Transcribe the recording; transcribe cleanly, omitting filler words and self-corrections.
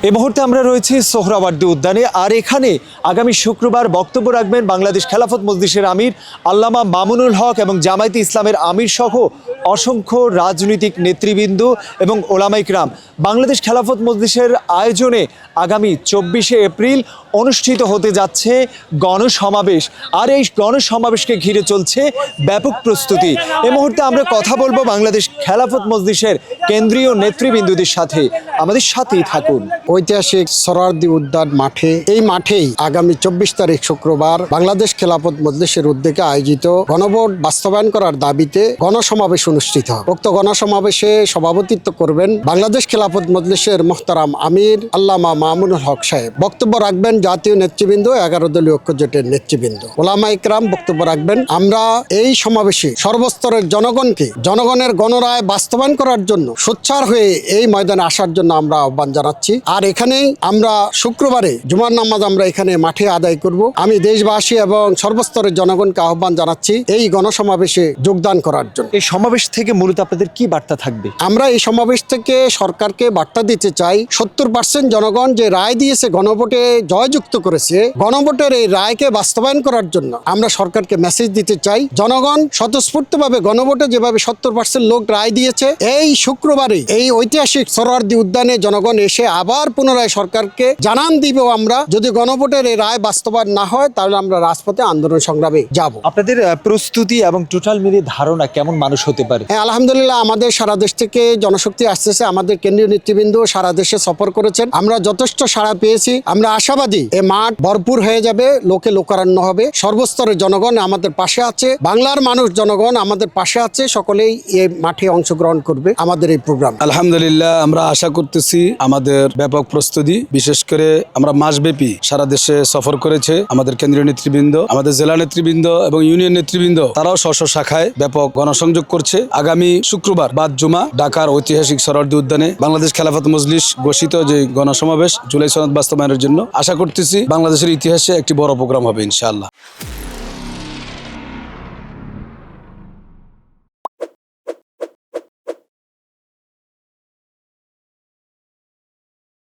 এই মুহূর্তে আমরা রয়েছি সোহরাওয়ার্দী উদ্যানে। আর এখানে আগামী শুক্রবার বক্তব্য রাখবেন বাংলাদেশ খেলাফত মজলিসের আমির আল্লামা মামুনুল হক এবং জামায়াতে ইসলামের আমির সহ অসংখ্য রাজনৈতিক নেতৃবৃন্দ এবং ওলামা ইকরাম। বাংলাদেশ খেলাফত মজলিসের আয়োজনে আগামী 24শে এপ্রিল অনুষ্ঠিত হতে যাচ্ছে গণসমাবেশ। আর এই গণসমাবেশকে ঘিরে চলছে ব্যাপক প্রস্তুতি। এই মুহূর্তে আমরা কথা বলবো বাংলাদেশ খেলাফত মজলিসের কেন্দ্রীয় নেতৃবৃন্দদের সাথে। আমাদের সাথেই থাকুন। ঐতিহাসিক সোহরাওয়ার্দী উদ্যান মাঠে, এই মাঠেই আগামী 24 তারিখ শুক্রবার বাংলাদেশ খেলাফত মজলিসের উদ্যোগে আয়োজিত গণভোট বাস্তবায়ন করার দাবিতে গণসমাবেশ অনুষ্ঠিত হবে। উক্ত গণসমাবেশে সভাপতিত্ব করবেন বাংলাদেশ খেলাফত মজলিসের মোহতারাম আমির আল্লামা মামুনুল হক সাহেব। বক্তব্য রাখবেন জাতীয় নেতৃবৃন্দ, 11 দলীয় ঐক্যজোটের নেতৃবৃন্দ, ওলামা ইকরাম বক্তব্য রাখবেন। আমরা এই সমাবেশে সর্বস্তরের জনগণকে জনগণের গণরায় বাস্তবায়ন করার জন্য সোচ্চার হয়ে এই ময়দানে আসার জন্য আমরা আহ্বান জানাচ্ছি। আর এখানেই আমরা শুক্রবারে জুমার নামাজ আমরা এখানে মাঠে আদায় করব। আমি দেশবাসী এবং সর্বস্তরের জনগণকে আহ্বান জানাচ্ছি এই গণসমাবেশে যোগদান করার জন্য। এই সমাবেশ থেকে মূলত আপনাদের কি বার্তা থাকবে? আমরা এই সমাবেশ থেকে সরকারকে বার্তা দিতে চাই, 70% জনগণ যে রায় দিয়েছে, গণভোটে জয়যুক্ত করেছে, গণভোটের এই রায়কে বাস্তবায়ন করার জন্য আমরা সরকারকে মেসেজ দিতে চাই। জনগণ স্বতঃস্ফূর্তভাবে গণভোটে যেভাবে 70% লোক রায় দিয়েছে, এই শুক্রবারে এই ঐতিহাসিক সোহরাওয়ার্দী উদ্যানে জনগণ এসে আবার পুনরায় সরকারকে জানান দিব। আমরা যদি গণভোটের এই রায় বাস্তবায়ন না হয় তাহলে আমরা রাজপথে আন্দোলন সংগ্রামে যাব। আপনাদের প্রস্তুতি এবং টোটাল মিলিয়ে ধারণা কেমন মানুষ হতে পারে? হ্যাঁ, আলহামদুলিল্লাহ, আমাদের সারা দেশ থেকে জনশক্তি আসতেছে। আমাদের কেন্দ্রীয় নেতৃবৃন্দ সারা দেশে সফর করেছেন, আমরা যথেষ্ট সাড়া পেয়েছি। আমরা আশাবাদী এ মাঠ ভরপুর হয়ে যাবে, লোকে লোকারণ্য হবে। সর্বস্তরের জনগণ আমাদের পাশে আছে, বাংলার মানুষ জনগণ আমাদের পাশে আছে, সকলেই এই মাঠে অংশগ্রহণ করবে আমাদের এই প্রোগ্রাম। আলহামদুলিল্লাহ, আমরা আশা করতেছি আমাদের ব্যাপক প্রস্তুতি, বিশেষ করে আমরা মাসব্যাপী সারা দেশে সফর করেছে আমাদের কেন্দ্রীয় নেতৃবৃন্দ, আমাদের জেলা নেতৃবৃন্দ এবং ইউনিয়ন নেতৃবৃন্দ, তারাও স্ব শাখায় ব্যাপক গণসংযোগ করছে। আগামী শুক্রবার বাদ জুমা ঢাকার ঐতিহাসিক সোহরাওয়ার্দী উদ্যানে বাংলাদেশ খেলাফত মজলিস ঘোষিত যে গণসমাবেশ জুলাই সনদ বাস্তবায়নের জন্য আশা করতেছি বাংলাদেশের ইতিহাসে একটি বড় প্রোগ্রাম হবে ইনশাআল্লাহ।